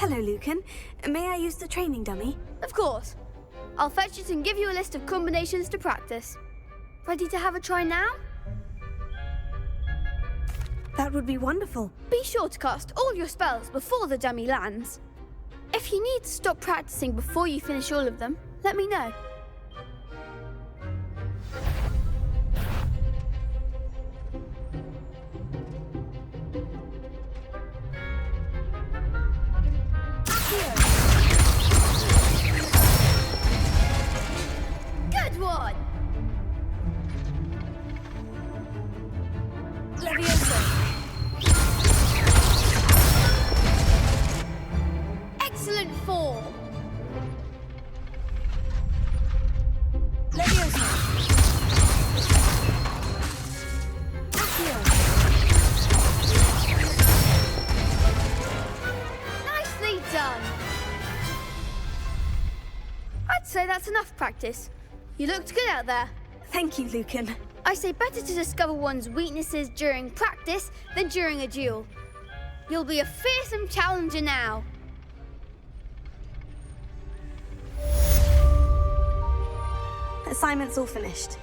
Hello, Lucan. May I use the training dummy? Of course. I'll fetch it and give you a list of combinations to practice. Ready to have a try now? That would be wonderful. Be sure to cast all your spells before the dummy lands. If you need to stop practicing before you finish all of them, let me know. Good one! Excellent form! Nicely done! I'd say that's enough practice. You looked good out there. Thank you, Lucan. I say better to discover one's weaknesses during practice than during a duel. You'll be a fearsome challenger now. Assignment's all finished.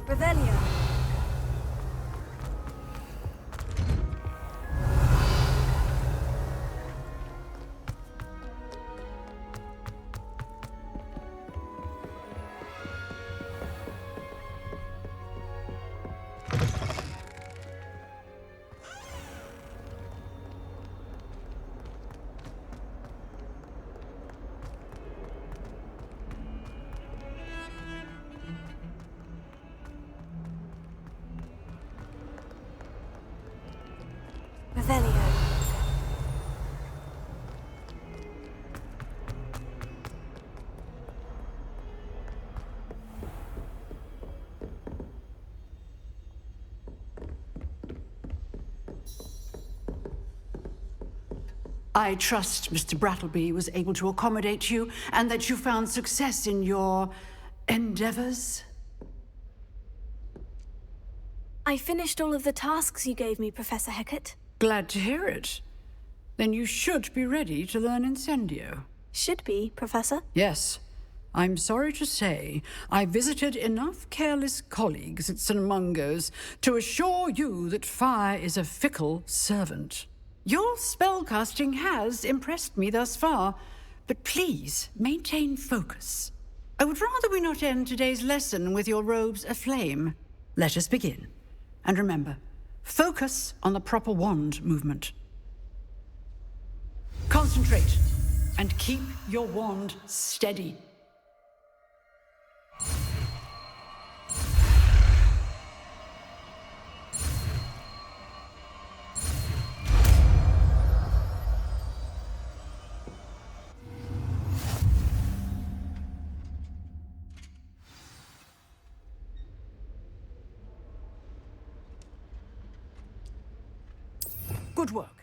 Revelio. Revelio. I trust Mr. Brattleby was able to accommodate you and that you found success in your endeavors. I finished all of the tasks you gave me, Professor Hecat. Glad to hear it. Then you should be ready to learn Incendio. Should be, Professor. Yes. I'm sorry to say, I visited enough careless colleagues at St. Mungo's to assure you that fire is a fickle servant. Your spellcasting has impressed me thus far, but please maintain focus. I would rather we not end today's lesson with your robes aflame. Let us begin. And remember, focus on the proper wand movement. Concentrate and keep your wand steady. Good work.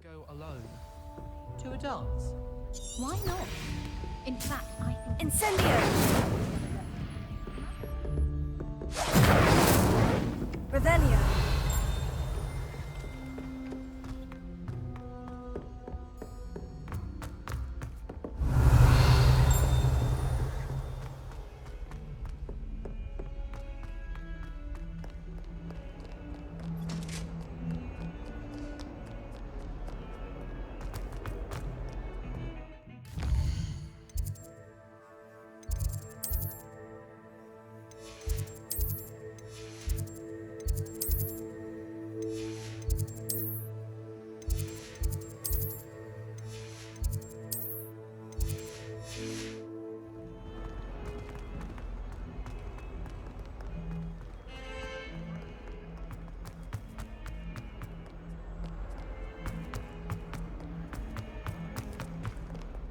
Go alone to a dance. Why not? In fact, I think Incendio! Revelio!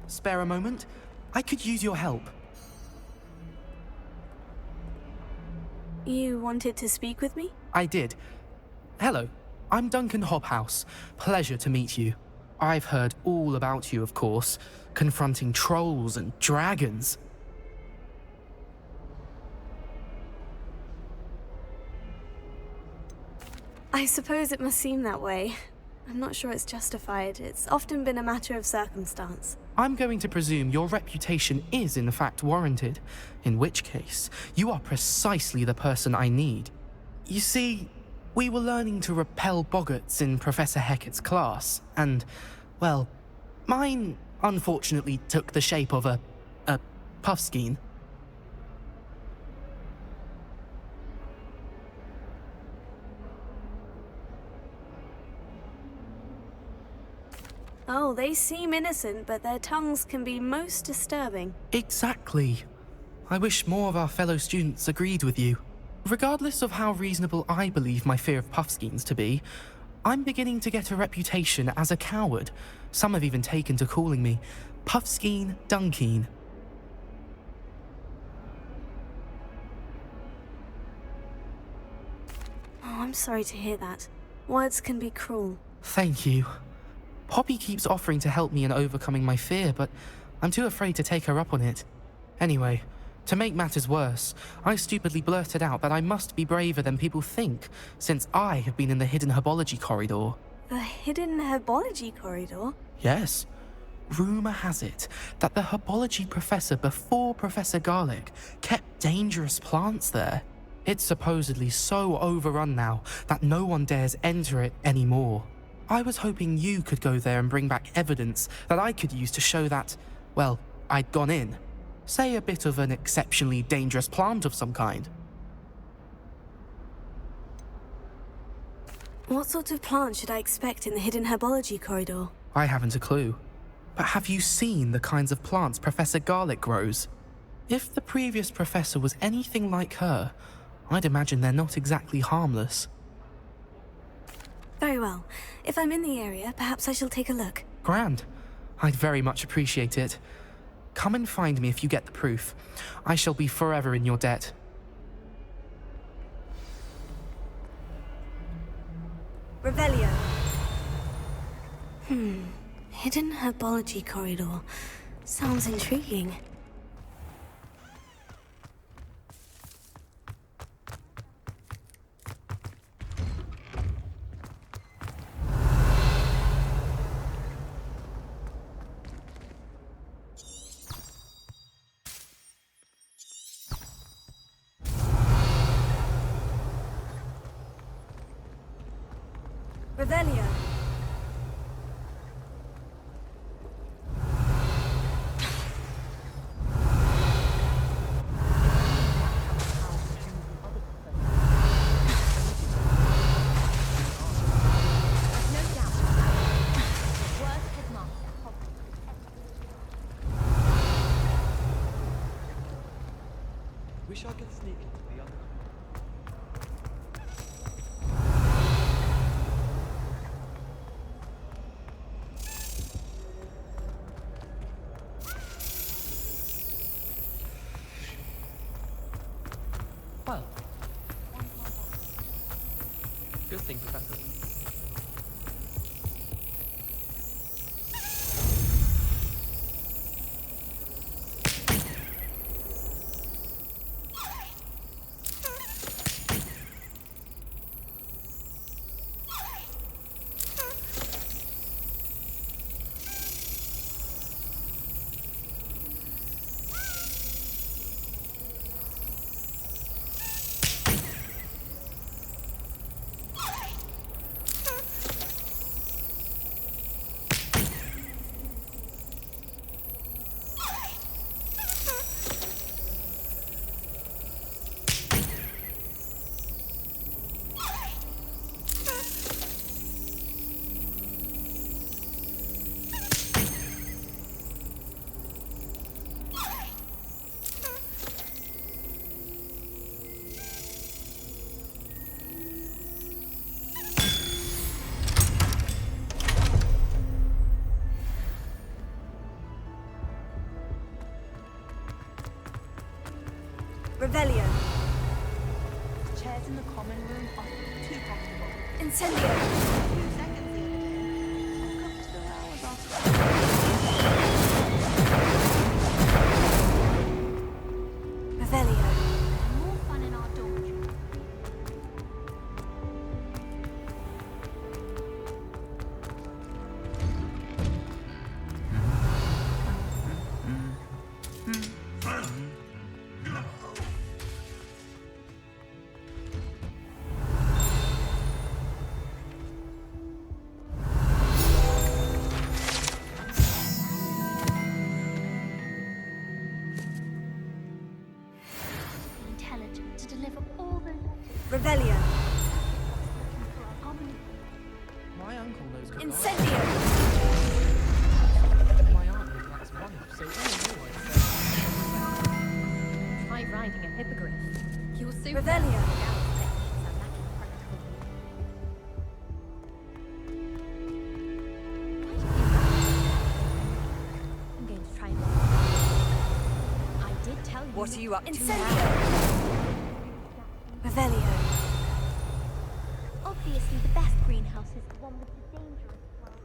Spare a moment? I could use your help. You wanted to speak with me? I did. Hello, I'm Duncan Hobhouse. Pleasure to meet you. I've heard all about you, of course, confronting trolls and dragons. I suppose it must seem that way. I'm not sure it's justified. It's often been a matter of circumstance. I'm going to presume your reputation is in fact warranted, in which case, you are precisely the person I need. You see, we were learning to repel boggarts in Professor Hecat's class, and, well, mine unfortunately took the shape of a puffskein. Oh, they seem innocent, but their tongues can be most disturbing. Exactly. I wish more of our fellow students agreed with you. Regardless of how reasonable I believe my fear of puffskeins to be, I'm beginning to get a reputation as a coward. Some have even taken to calling me Puffskeen Dunkeen. Oh, I'm sorry to hear that. Words can be cruel. Thank you. Poppy keeps offering to help me in overcoming my fear, but I'm too afraid to take her up on it. Anyway, to make matters worse, I stupidly blurted out that I must be braver than people think, since I have been in the hidden herbology corridor. The hidden herbology corridor? Yes. Rumour has it that the herbology professor before Professor Garlic kept dangerous plants there. It's supposedly so overrun now that no one dares enter it anymore. I was hoping you could go there and bring back evidence that I could use to show that, well, I'd gone in. Say a bit of an exceptionally dangerous plant of some kind. What sort of plant should I expect in the hidden herbology corridor? I haven't a clue. But have you seen the kinds of plants Professor Garlic grows? If the previous professor was anything like her, I'd imagine they're not exactly harmless. Very well. If I'm in the area, perhaps I shall take a look. Grand. I'd very much appreciate it. Come and find me if you get the proof. I shall be forever in your debt. Revelio. Hidden herbology corridor. Sounds intriguing. Revelio. wish I could sneak into the other. Well, good thing, Professor. Revelio. Chairs in the common room are too comfortable. Incendio. 2 seconds the other day. I've got to the hours after. Revelio. More fun in our dormitory. Intelligent to deliver all the letters Revelio. for our common room. My uncle knows good Incendio. My aunt knew that's wife, so all in all, I'd say. Try riding a hippogriff. You'll soon Revelio. learn the gallows techniques are lacking practical. Why do you think I'm going to try and I did tell you. What are you up to Incendio. now? Revelio. Obviously, the best greenhouse is the one with the dangerous plants.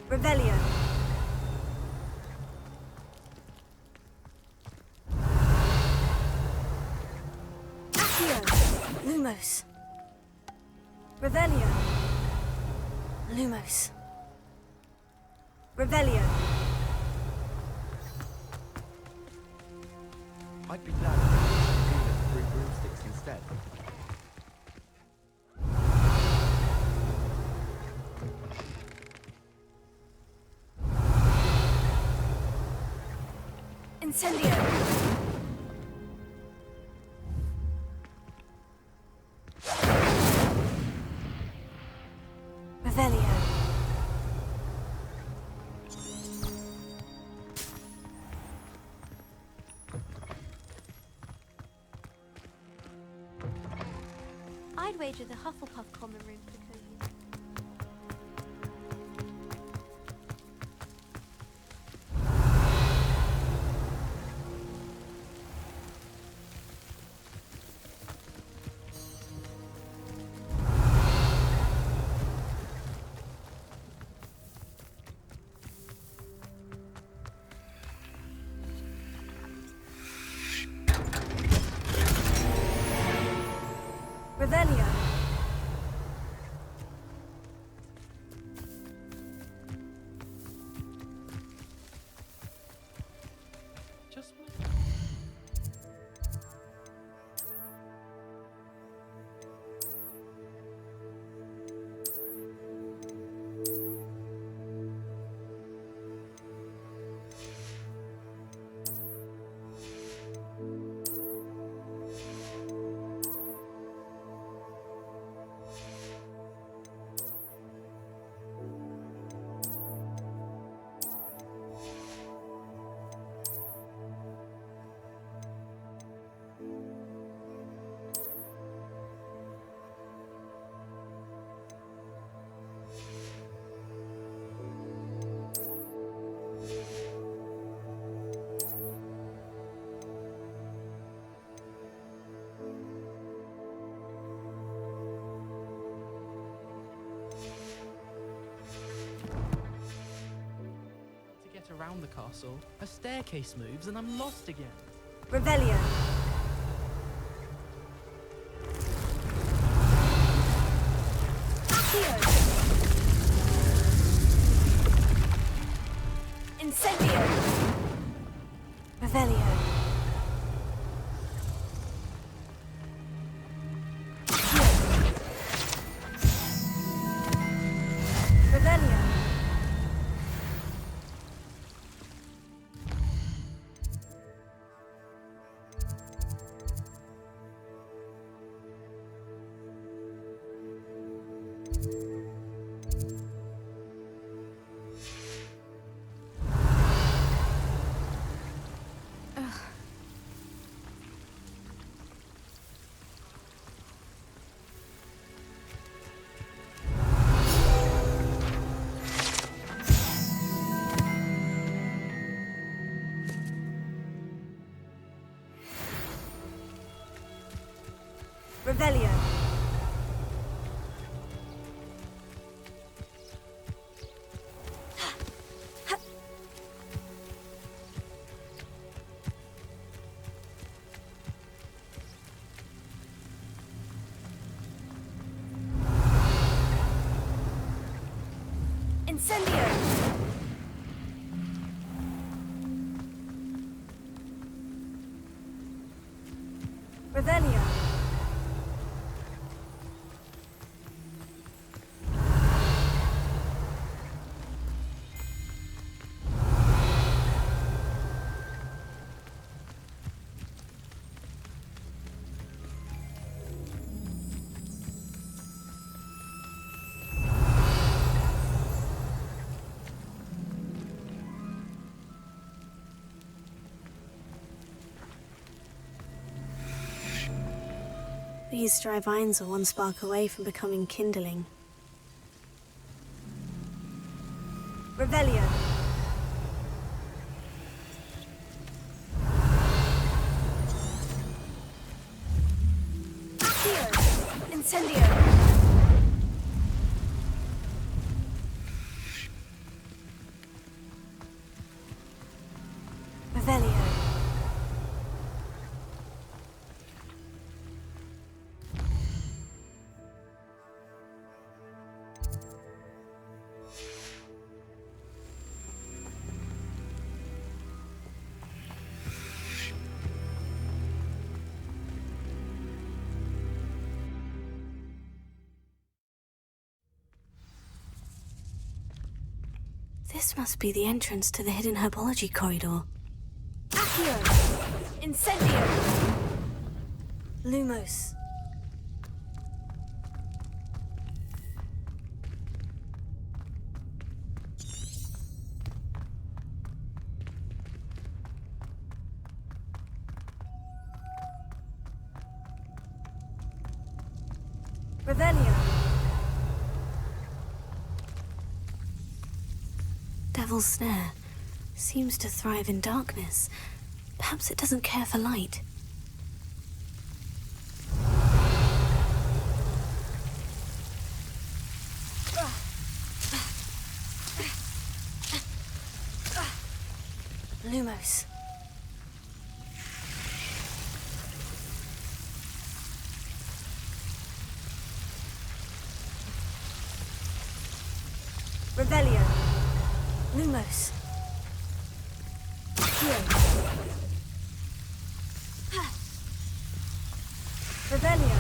Revelio. Accio. Lumos. Revelio. Lumos. Revelio. I'd be glad if you could do them 3 broomsticks instead. Incendio. Revelio. I'd wager the Hufflepuff common room for the coziest. Revelio. around the castle, a staircase moves and I'm lost again. Revelio. Accio. Incendio. Revelio. Revelio. Revelio. Incendio. Revelio. These dry vines are one spark away from becoming kindling. Revelio. Accio. Incendio. Revelio. This must be the entrance to the hidden herbology corridor. Accio! Incendio! Lumos. Revelio. Devil's Snare seems to thrive in darkness. Perhaps it doesn't care for light. Lumos. Revelio. Lumos. Here. Revelio.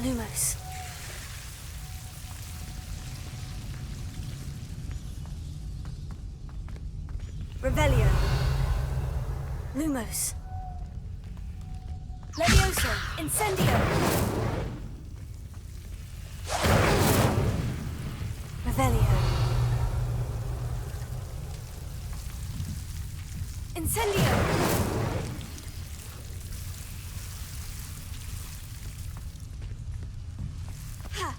Lumos. Revelio. Lumos. Levioso. Incendio. Revelio. Incendio. Ha.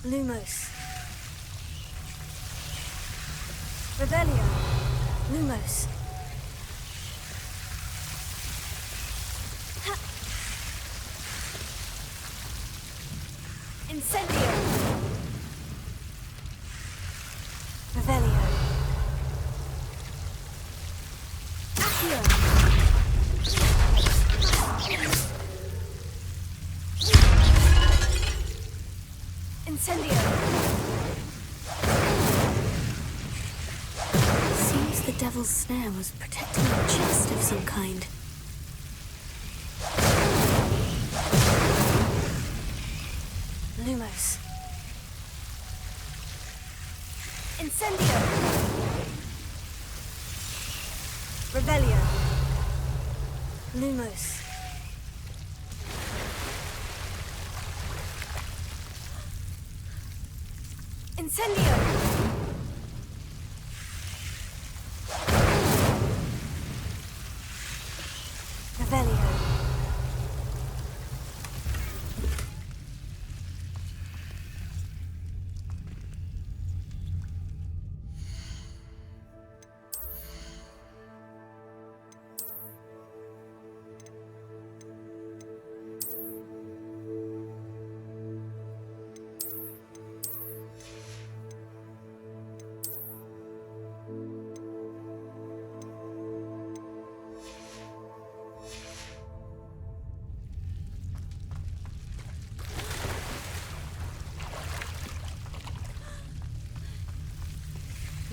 Lumos. Revelio. Lumos. Incendio. Revelio. Accio. Incendio. Seems the devil's snare was protecting a chest of some kind. Lumos. Incendio. Revelio. Lumos. Incendio. Revelio.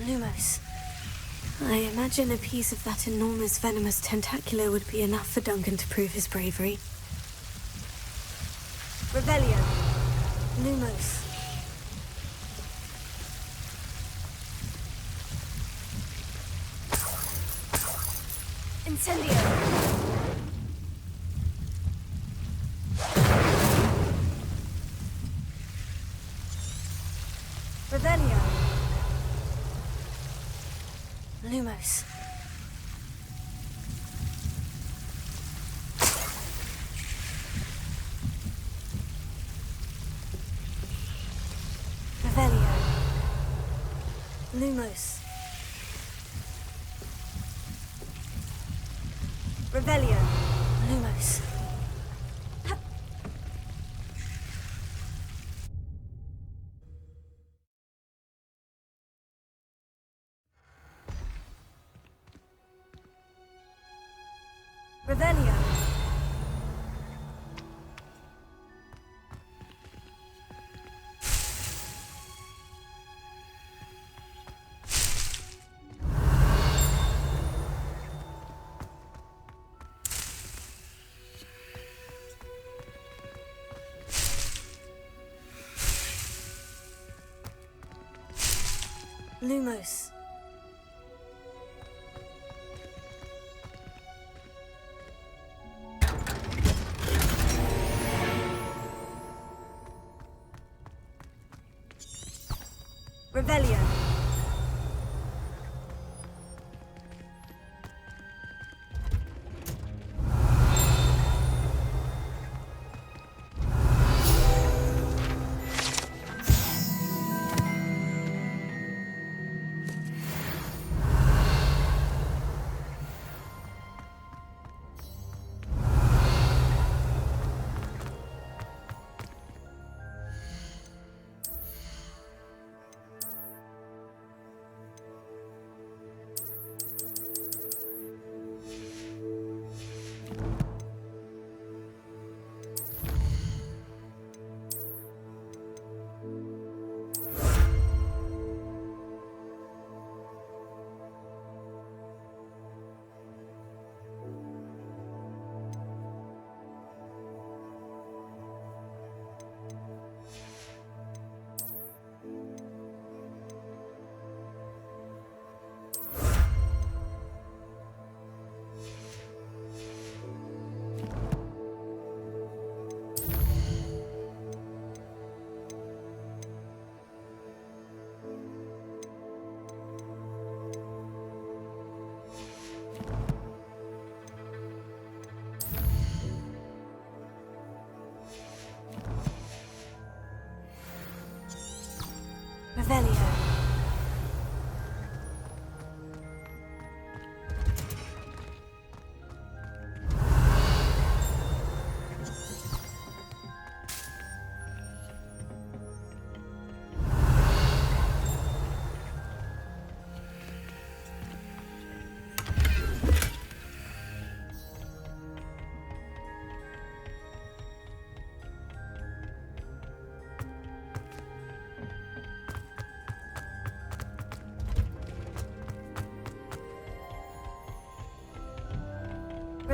Lumos. I imagine a piece of that enormous venomous tentacular would be enough for Duncan to prove his bravery. Revelio. Lumos. Incendio. Revelio. Lumos. Revelio. Lumos. Revelio. Lumos. Revelio. Lumos. Revelio.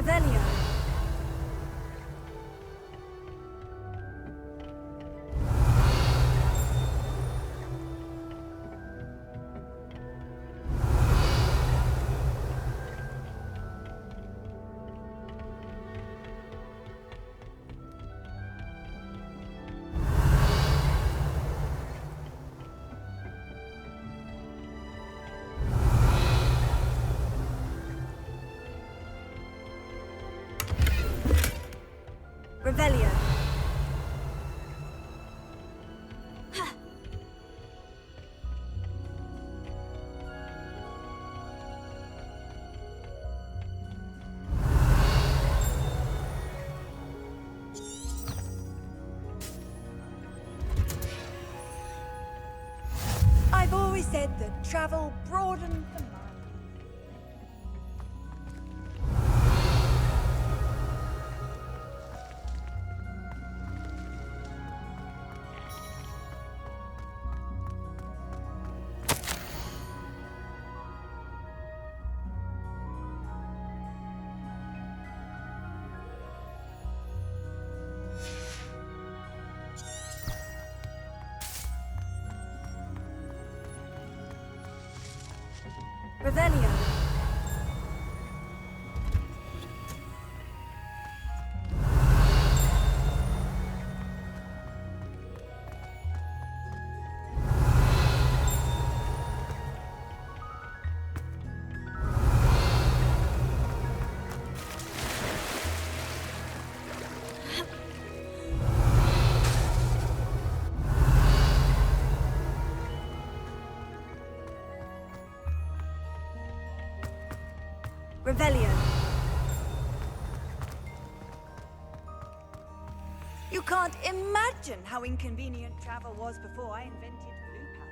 Revelio. Revelio. I've always said that travel broadens the mind. Revelio. Revelio. You can't imagine how inconvenient travel was before I invented blue powder.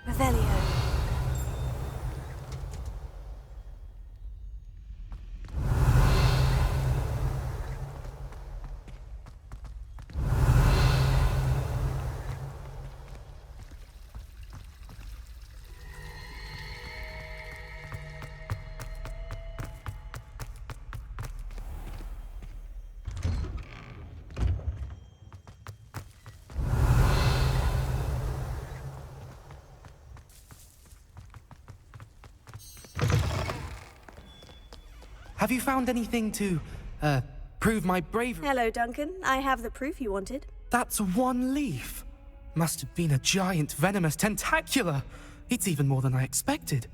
Revelio. Have you found anything to, prove my bravery? Hello, Duncan. I have the proof you wanted. That's one leaf. Must have been a giant venomous tentacula. It's even more than I expected.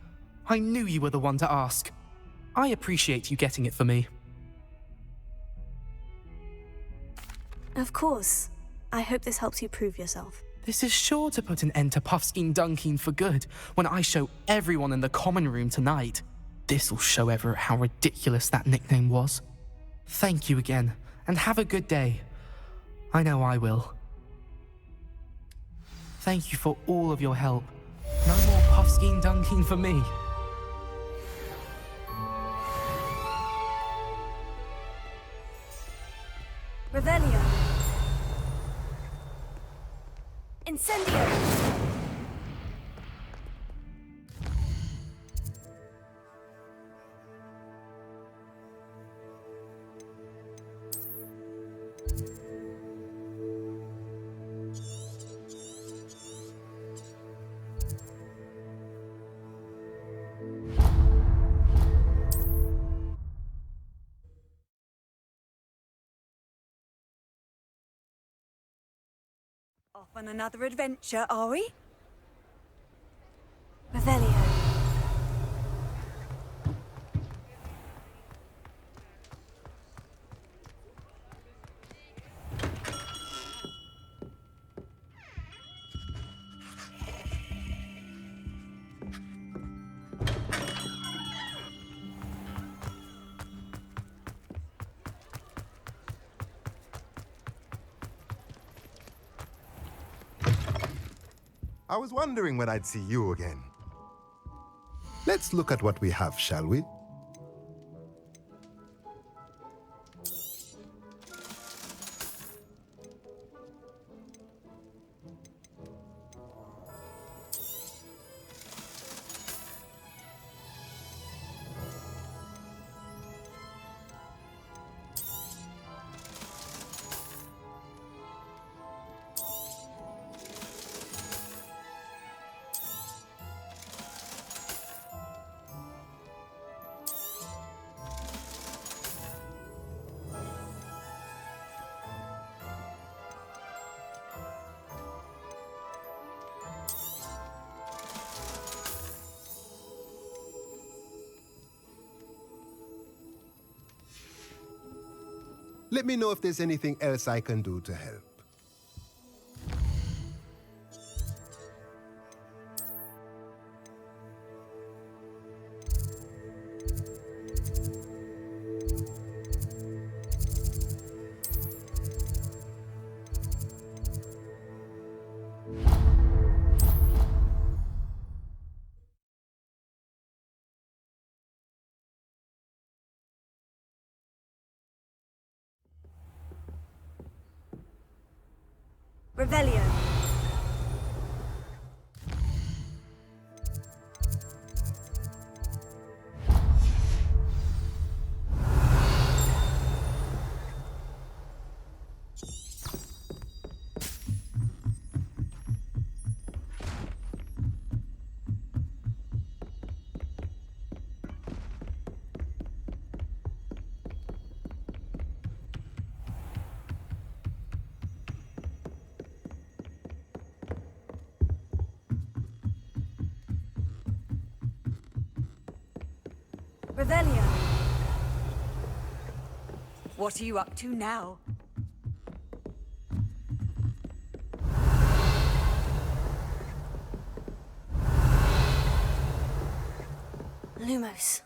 I knew you were the one to ask. I appreciate you getting it for me. Of course. I hope this helps you prove yourself. This is sure to put an end to Puffskein Dunking for good when I show everyone in the common room tonight. This'll show Everett how ridiculous that nickname was. Thank you again, and have a good day. I know I will. Thank you for all of your help. No more Puffskein Dunking for me. Revelio. Incendio. Off on another adventure, are we? Revelio. I was wondering when I'd see you again. Let's look at what we have, shall we? Let me know if there's anything else I can do to help. Revelio. Revelio. What are you up to now? Lumos.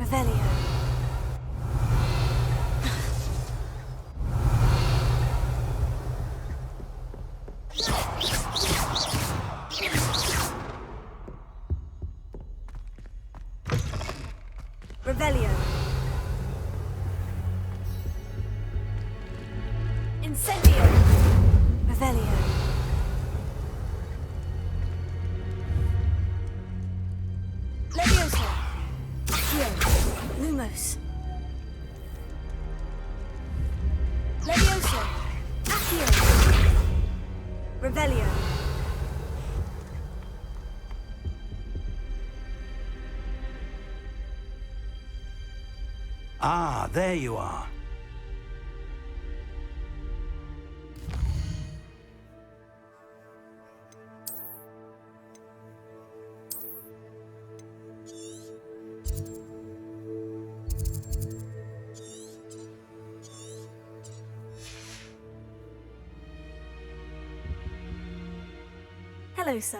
Revelio. Revelio. Incendio. Revelio. Leviosa. Lumos. Leviosa. Accio. Revelio. Ah, there you are. Hello, sir.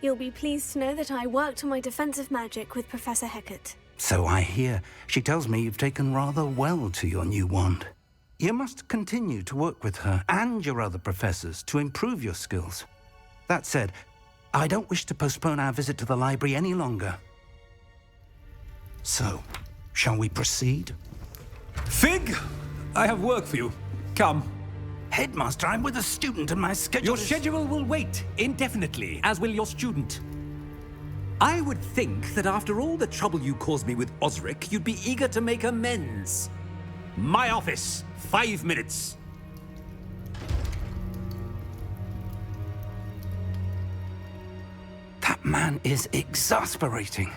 You'll be pleased to know that I worked on my defensive magic with Professor Hecat. So I hear. She tells me you've taken rather well to your new wand. You must continue to work with her and your other professors to improve your skills. That said, I don't wish to postpone our visit to the library any longer. So, shall we proceed? Fig! I have work for you. Come. Headmaster, I'm with a student and my schedule Your schedule will wait indefinitely, as will your student. I would think that after all the trouble you caused me with Osric, you'd be eager to make amends. My office, 5 minutes. That man is exasperating.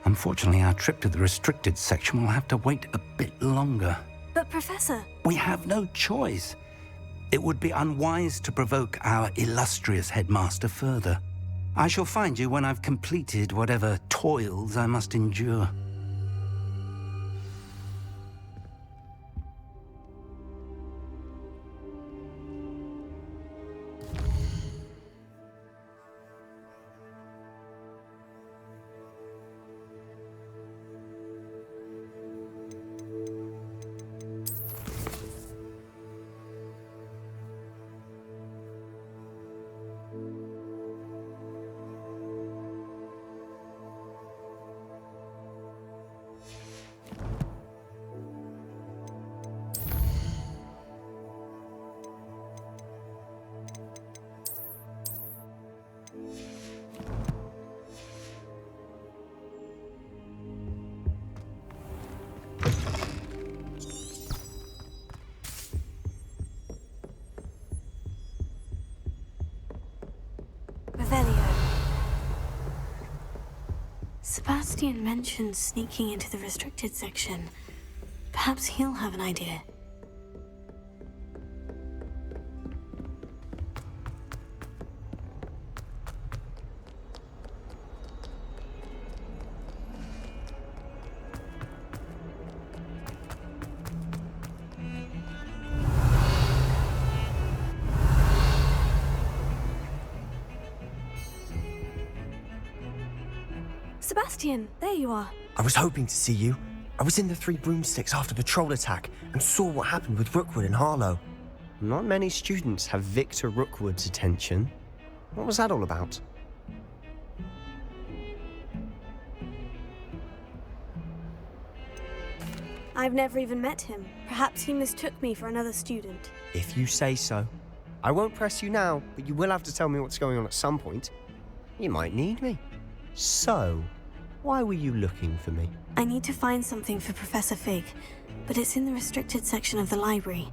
Unfortunately, our trip to the restricted section will have to wait a bit longer. But, Professor... We have no choice. It would be unwise to provoke our illustrious headmaster further. I shall find you when I've completed whatever toils I must endure. Sebastian mentioned sneaking into the restricted section. Perhaps he'll have an idea. Sebastian, there you are. I was hoping to see you. I was in the Three Broomsticks after the troll attack and saw what happened with Rookwood and Harlow. Not many students have Victor Rookwood's attention. What was that all about? I've never even met him. Perhaps he mistook me for another student. If you say so. I won't press you now, but you will have to tell me what's going on at some point. You might need me. So, why were you looking for me? I need to find something for Professor Fig, but it's in the restricted section of the library.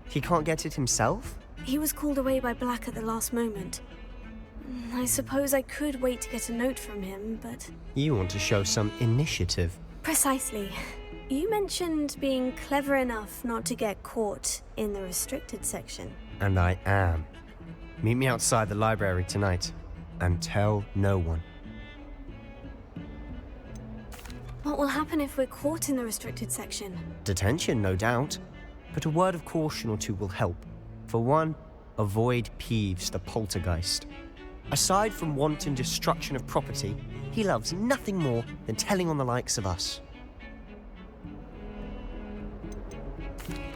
He can't get it himself? He was called away by Black at the last moment. I suppose I could wait to get a note from him, but... You want to show some initiative. Precisely. You mentioned being clever enough not to get caught in the restricted section. And I am. Meet me outside the library tonight, and tell no one. What will happen if we're caught in the restricted section? Detention, no doubt. But a word of caution or two will help. For one, avoid Peeves the poltergeist. Aside from wanton destruction of property, he loves nothing more than telling on the likes of us.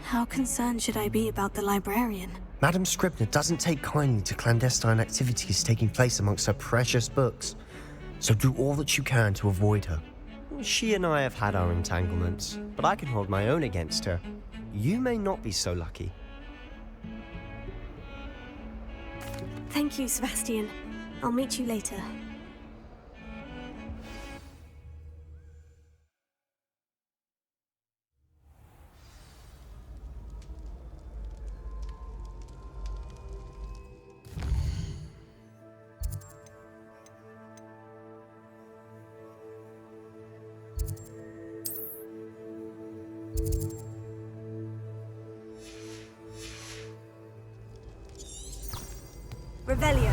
How concerned should I be about the librarian? Madame Scribner doesn't take kindly to clandestine activities taking place amongst her precious books. So do all that you can to avoid her. She and I have had our entanglements, but I can hold my own against her. You may not be so lucky. Thank you, Sebastian. I'll meet you later. Revelio.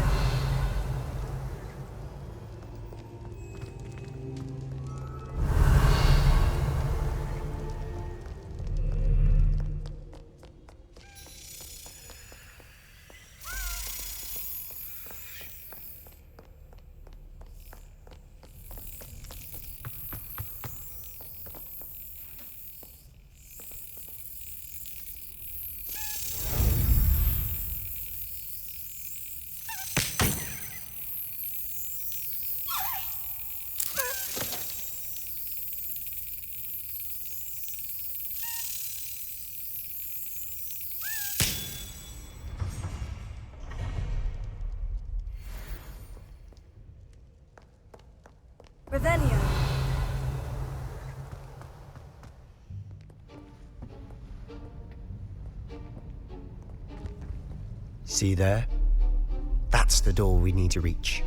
Revelio. See there? That's the door we need to reach.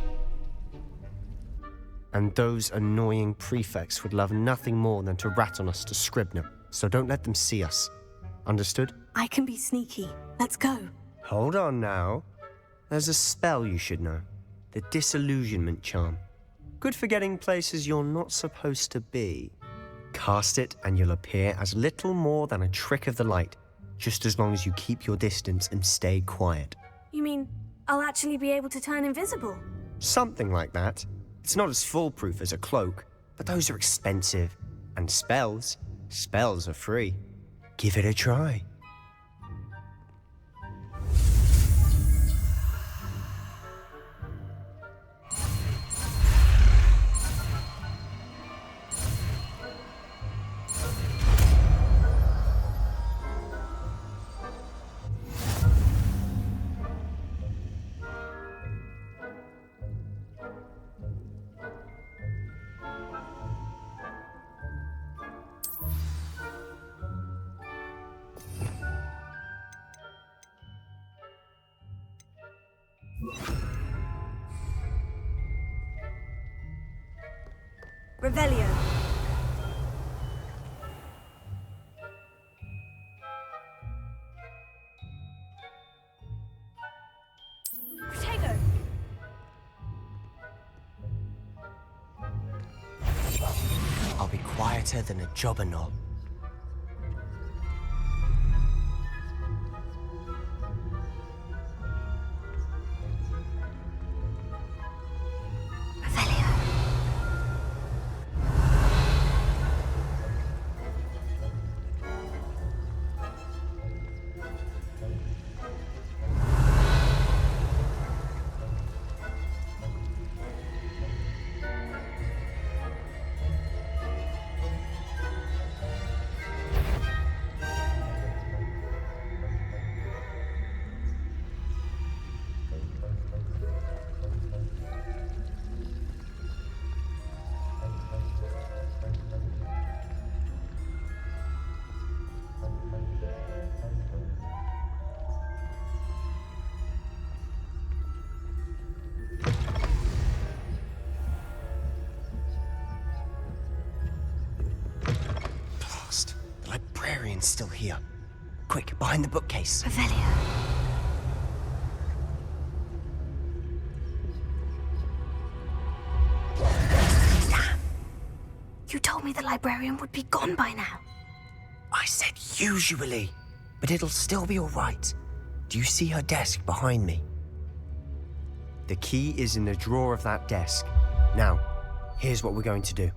And those annoying prefects would love nothing more than to rat on us to Scribner, so don't let them see us. Understood? I can be sneaky. Let's go. Hold on now. There's a spell you should know. The Disillusionment Charm. Good for getting places you're not supposed to be. Cast it and you'll appear as little more than a trick of the light, just as long as you keep your distance and stay quiet. You mean I'll actually be able to turn invisible? Something like that. It's not as foolproof as a cloak, but those are expensive. And spells are free. Give it a try. Revelio. Protego. I'll be quieter than a jobberknoll. Librarian's still here. Quick, behind the bookcase. Revelio. Damn. You told me the librarian would be gone by now. I said usually, but it'll still be all right. Do you see her desk behind me? The key is in the drawer of that desk. Now, here's what we're going to do.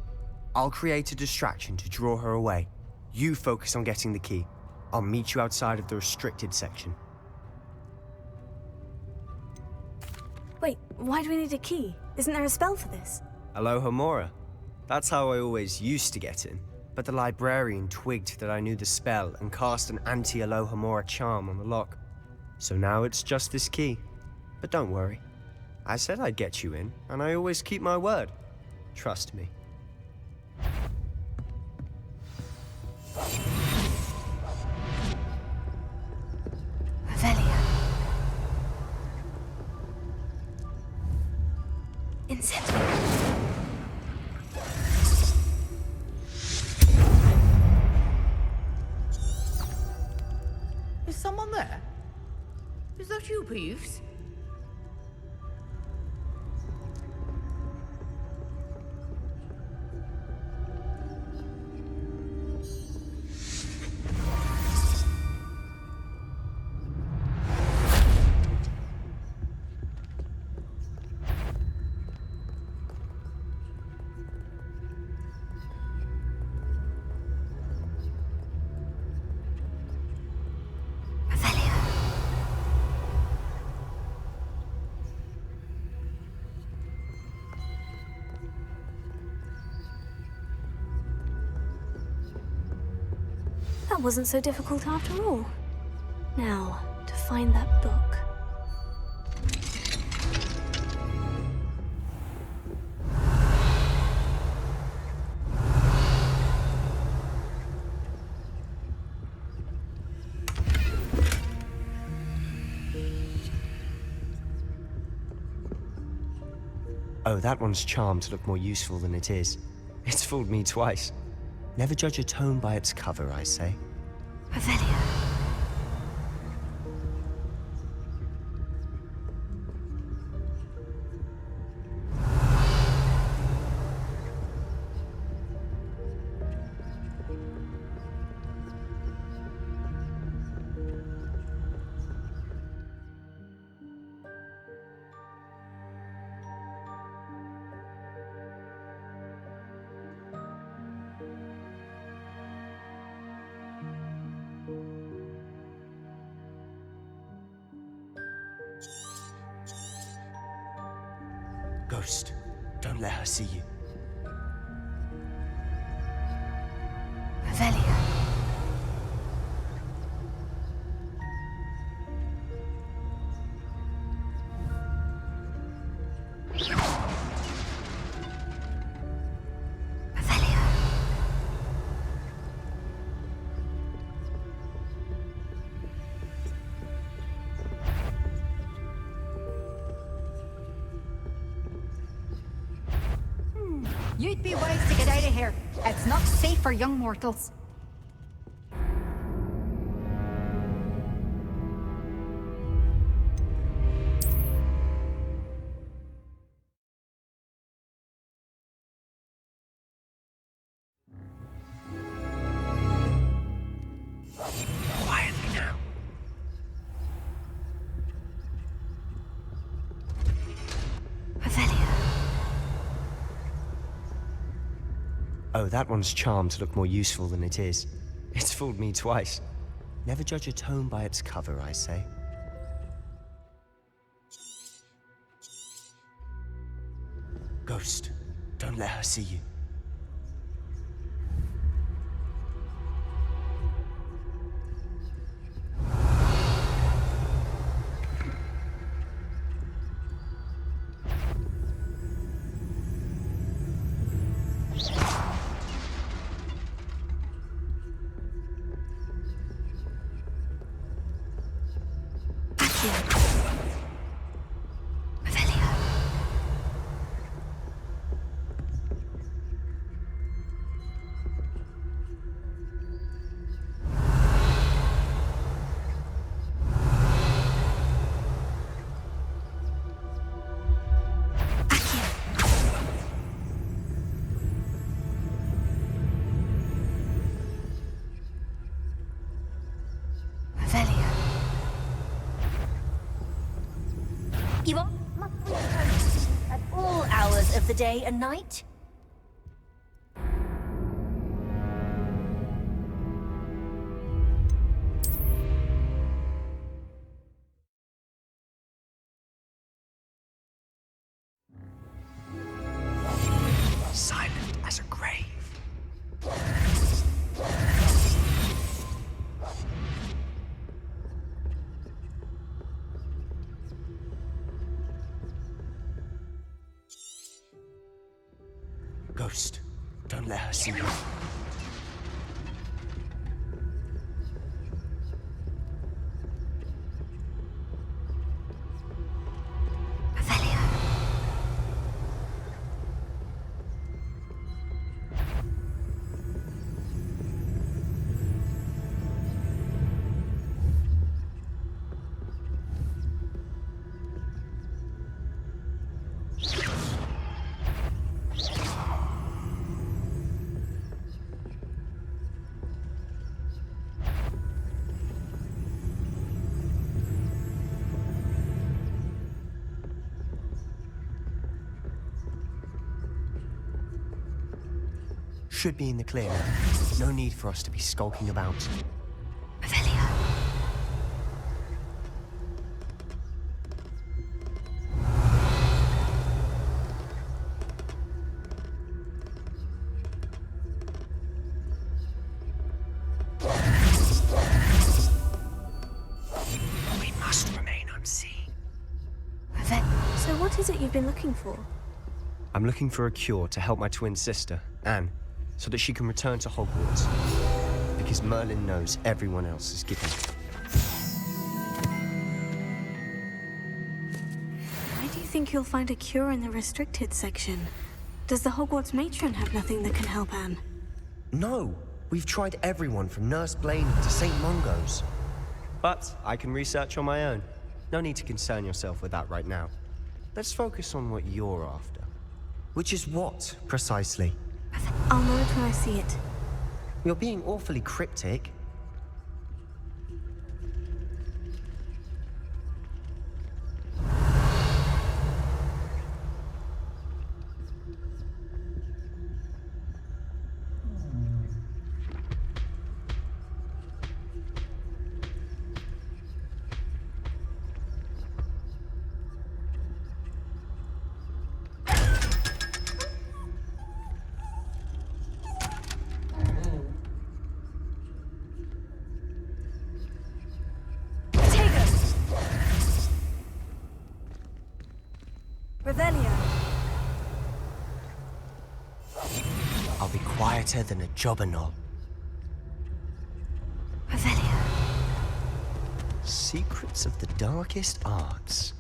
I'll create a distraction to draw her away. You focus on getting the key. I'll meet you outside of the restricted section. Wait, why do we need a key? Isn't there a spell for this? Alohomora. That's how I always used to get in. But the librarian twigged that I knew the spell and cast an anti-Alohomora charm on the lock. So now it's just this key. But don't worry. I said I'd get you in, and I always keep my word. Trust me. Revelio. Incendio. Is someone there? Is that you, Peeves? That wasn't so difficult after all. Now, to find that book. Oh, that one's charmed to look more useful than it is. It's fooled me twice. Never judge a tome by its cover, I say. Revelio. Ghost, don't let her see you. Revelio. You'd be wise to get out of here. It's not safe for young mortals. Quietly now. Revelio. Oh, that one's charmed to look more useful than it is. It's fooled me twice. Never judge a tome by its cover, I say. Ghost, don't let her see you. You are must be host at all hours of the day and night? Silent as a grave. Ghost, don't let her see you. Should be in the clear now. No need for us to be skulking about. We must remain unseen. So what is it you've been looking for? I'm looking for a cure to help my twin sister, Anne, so that she can return to Hogwarts. Because Merlin knows everyone else is given. Why do you think you'll find a cure in the restricted section? Does the Hogwarts matron have nothing that can help Anne? No! We've tried everyone from Nurse Blaine to St. Mungo's. But I can research on my own. No need to concern yourself with that right now. Let's focus on what you're after. Which is what, precisely? I'll know it when I see it. You're being awfully cryptic. Revelio. I'll be quieter than a jobberknoll. Revelio. Secrets of the darkest arts.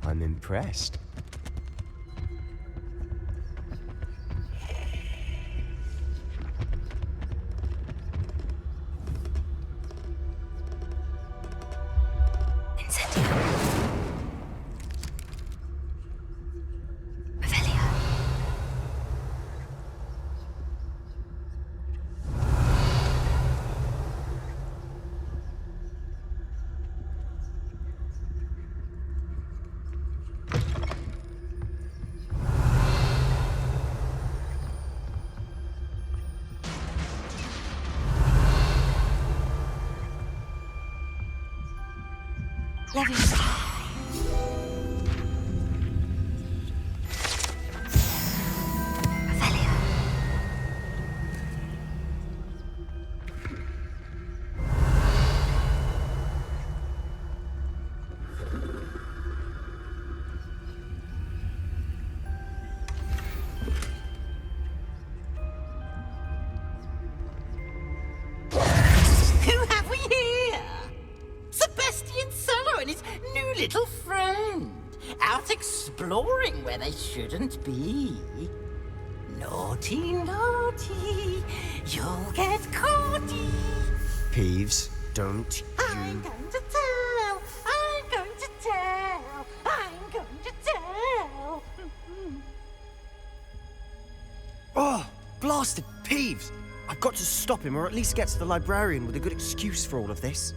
I'm impressed. Leviosa. Little friend, out exploring where they shouldn't be. Naughty, naughty, you'll get caughty. Peeves, don't I'm going to tell, I'm going to tell, I'm going to tell. Oh, blasted Peeves! I've got to stop him, or at least get to the librarian with a good excuse for all of this.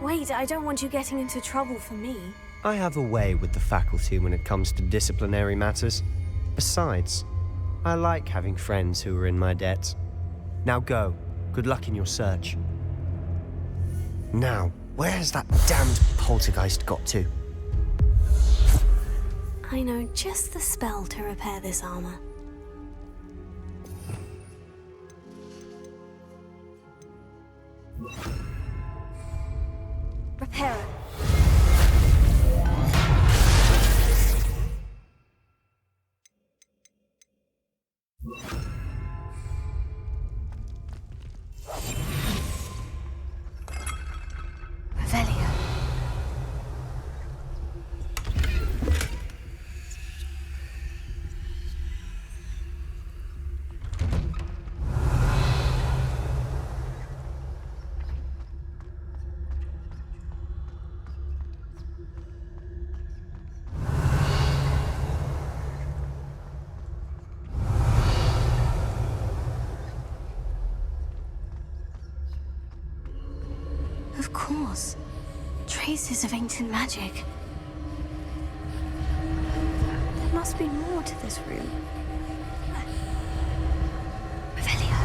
Wait, I don't want you getting into trouble for me. I have a way with the faculty when it comes to disciplinary matters. Besides, I like having friends who are in my debt. Now go. Good luck in your search. Now, where's that damned poltergeist got to? I know just the spell to repair this armor. Repair it. Revelio. Of course. Traces of ancient magic. There must be more to this room. Revelio.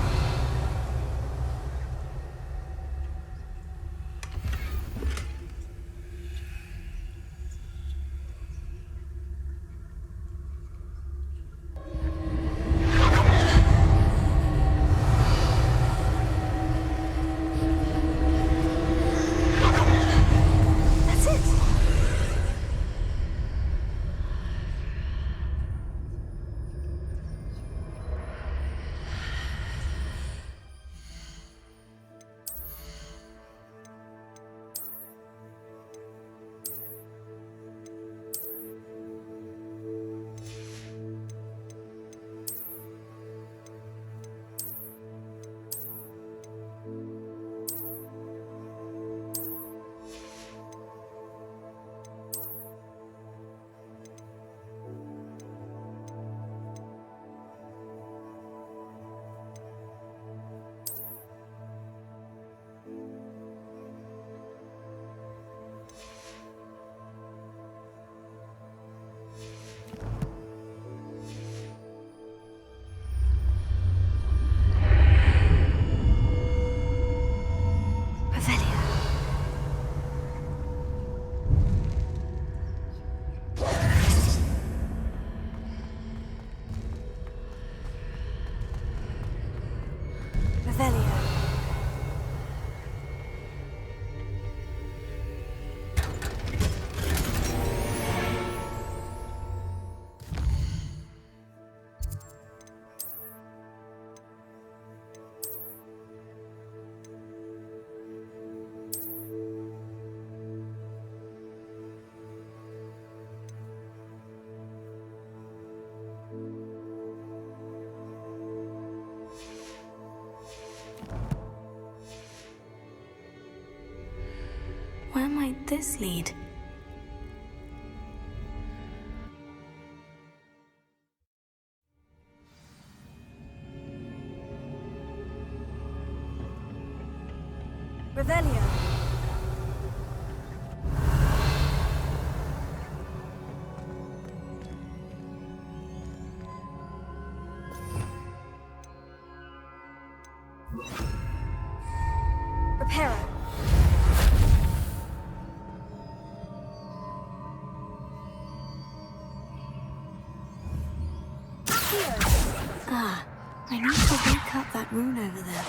Where might this lead? Revelio. Ah, I need to wake up that rune over there.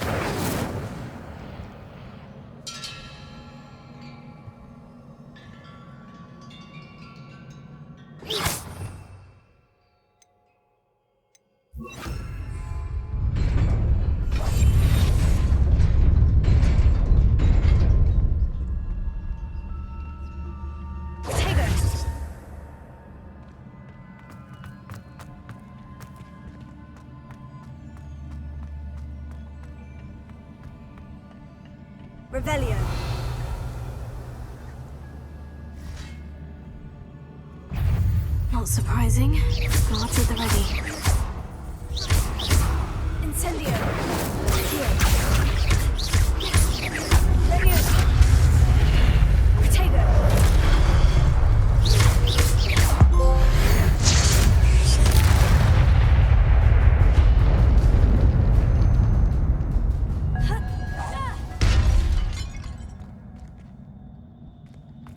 Revelio. Not surprising. Guards at the ready. Incendio. Here. Leviosa. Protego.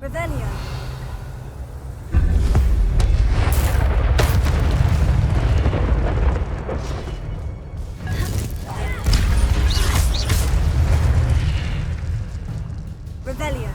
Revelio. Revelio.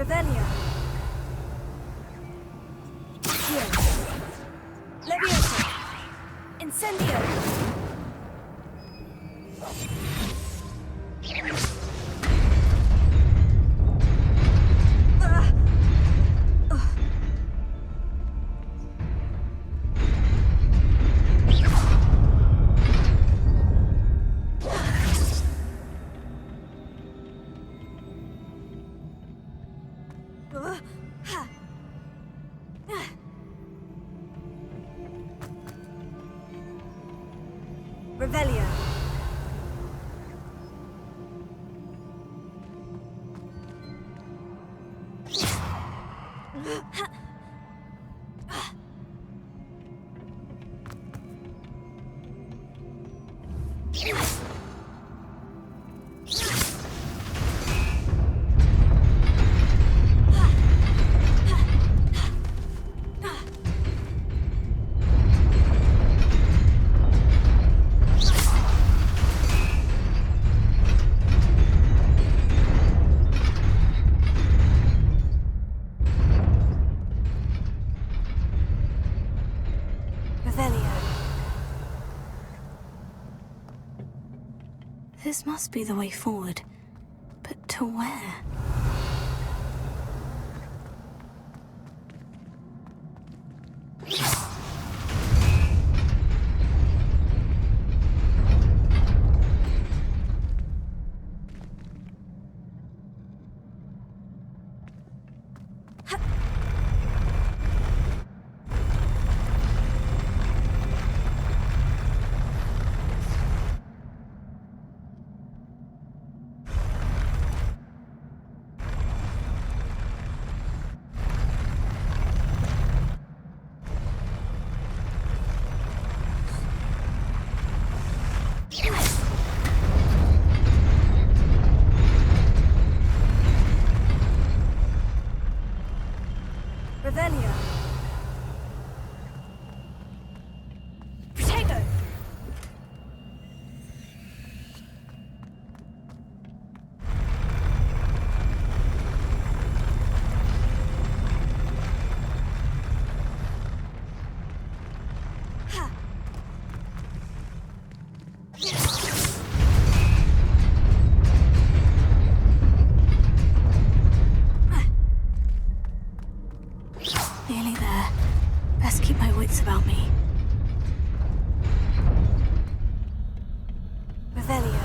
Revelio. Here. Leviosa. Incendio. Revelio. This must be the way forward. But to where? Revelio. Protego. Nearly there. Best keep my wits about me. Revelio.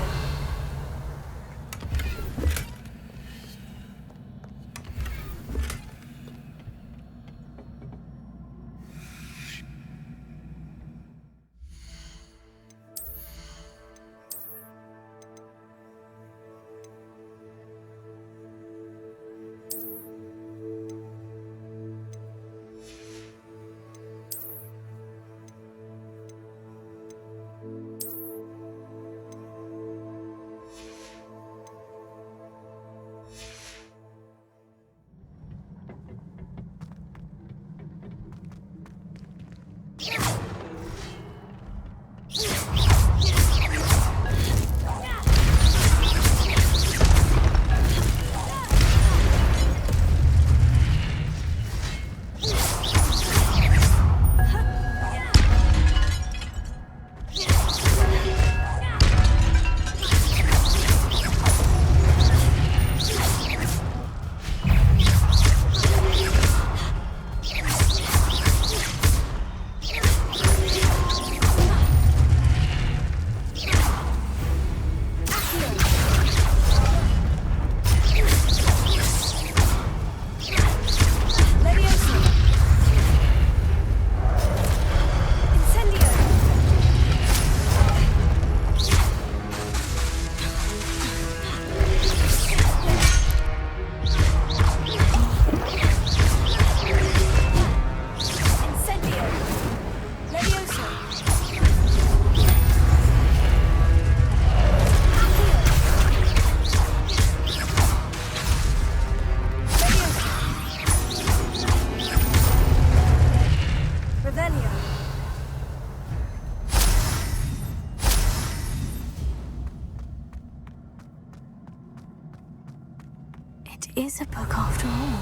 It is a book after all.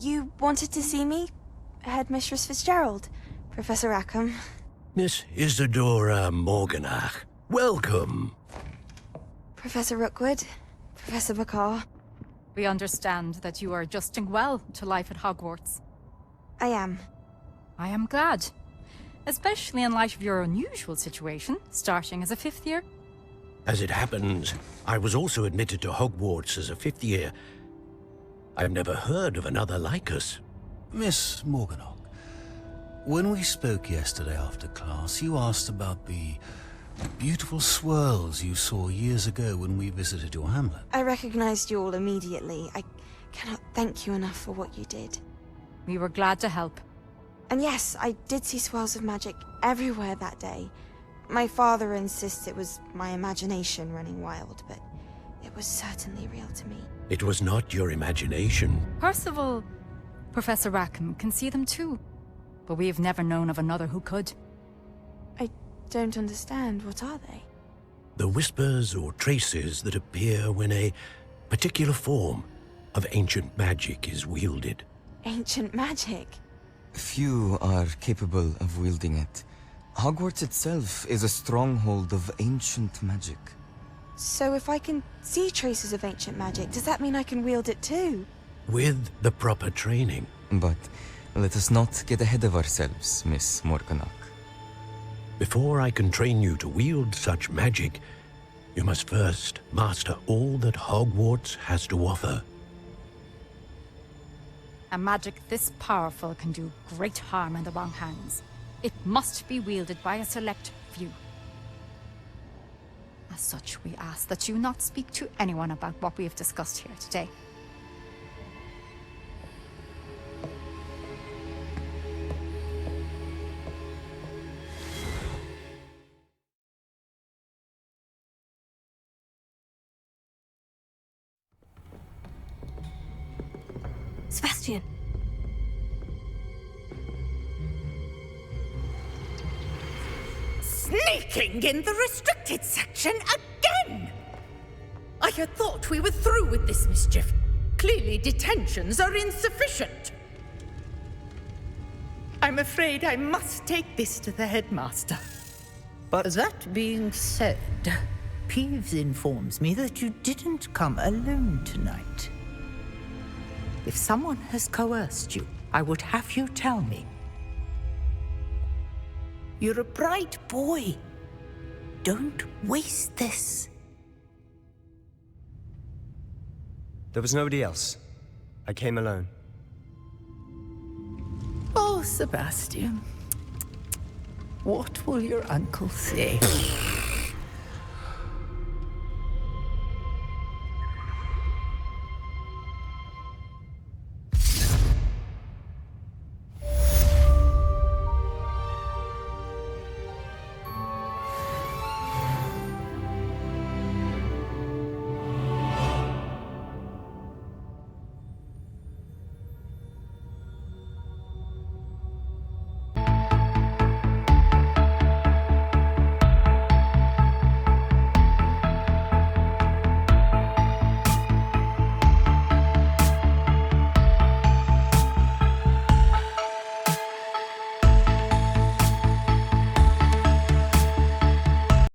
You wanted to see me? Headmistress Fitzgerald, Professor Rackham. Miss Isadora Morganach, welcome. Professor Rookwood, Professor Bakar. We understand that you are adjusting well to life at Hogwarts. I am. I am glad. Especially in light of your unusual situation, starting as a 5th year. As it happens, I was also admitted to Hogwarts as a 5th year. I've never heard of another like us. Miss Morganach, when we spoke yesterday after class, you asked about the beautiful swirls you saw years ago when we visited your hamlet. I recognized you all immediately. I cannot thank you enough for what you did. We were glad to help. And yes, I did see swirls of magic everywhere that day. My father insists it was my imagination running wild, but it was certainly real to me. It was not your imagination. Percival, Professor Rackham can see them too. But we have never known of another who could. I don't understand. What are they? The whispers or traces that appear when a particular form of ancient magic is wielded. Ancient magic? Few are capable of wielding it. Hogwarts itself is a stronghold of ancient magic. So if I can see traces of ancient magic, does that mean I can wield it too? With the proper training. But let us not get ahead of ourselves, Miss Morganach. Before I can train you to wield such magic, you must first master all that Hogwarts has to offer. A magic this powerful can do great harm in the wrong hands. It must be wielded by a select few. As such, we ask that you not speak to anyone about what we have discussed here today. Sebastian. Sneaking in the restricted section again! I had thought we were through with this mischief. Clearly detentions are insufficient. I'm afraid I must take this to the headmaster. But that being said, Peeves informs me that you didn't come alone tonight. If someone has coerced you, I would have you tell me. You're a bright boy. Don't waste this. There was nobody else. I came alone. Oh, Sebastian. What will your uncle say?